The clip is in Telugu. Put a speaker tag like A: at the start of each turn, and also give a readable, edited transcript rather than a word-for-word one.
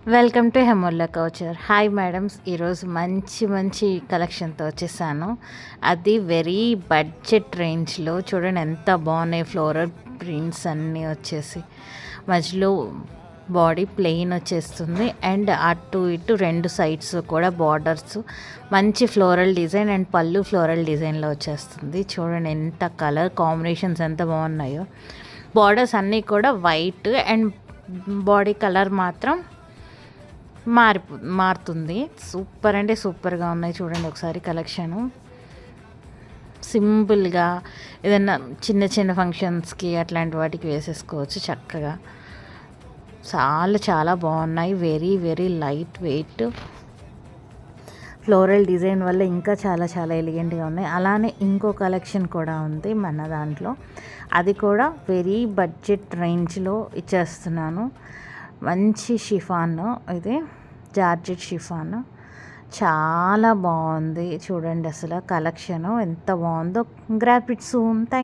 A: వెల్కమ్ టు హెమోల్లా కౌచర్. హాయ్ మేడమ్స్, ఈరోజు మంచి మంచి కలెక్షన్తో వచ్చేసాను. అది వెరీ బడ్జెట్ రేంజ్లో చూడండి ఎంత బాగున్నాయి. ఫ్లోరల్ ప్రింట్స్ అన్నీ వచ్చేసి మధ్యలో బాడీ ప్లెయిన్ వచ్చేస్తుంది అండ్ అటు ఇటు రెండు సైడ్స్ కూడా బార్డర్స్ మంచి ఫ్లోరల్ డిజైన్ అండ్ పళ్ళు ఫ్లోరల్ డిజైన్లో వచ్చేస్తుంది. చూడండి ఎంత కలర్ కాంబినేషన్స్ ఎంత బాగున్నాయో. బార్డర్స్ అన్నీ కూడా వైట్ అండ్ బాడీ కలర్ మాత్రం మారుతుంది. సూపర్ అంటే సూపర్గా ఉన్నాయి. చూడండి ఒకసారి కలెక్షను. సింపుల్గా ఏదైనా చిన్న చిన్న ఫంక్షన్స్కి అట్లాంటి వాటికి వేసేసుకోవచ్చు చక్కగా. చాలా చాలా బాగున్నాయి. Very very light weight. Floral design వల్ల ఇంకా చాలా చాలా ఎలిగెంట్గా ఉన్నాయి. అలానే ఇంకో కలెక్షన్ కూడా ఉంది మన దాంట్లో. అది కూడా వెరీ బడ్జెట్ రేంజ్లో ఇచ్చేస్తున్నాను. మంచి షిఫాన్, ఇది జార్జెట్ షిఫాన్. చాలా బాగుంది. చూడండి అసలు కలెక్షను ఎంత బాగుందో. గ్రాఫిక్స్ ఉంటాయి.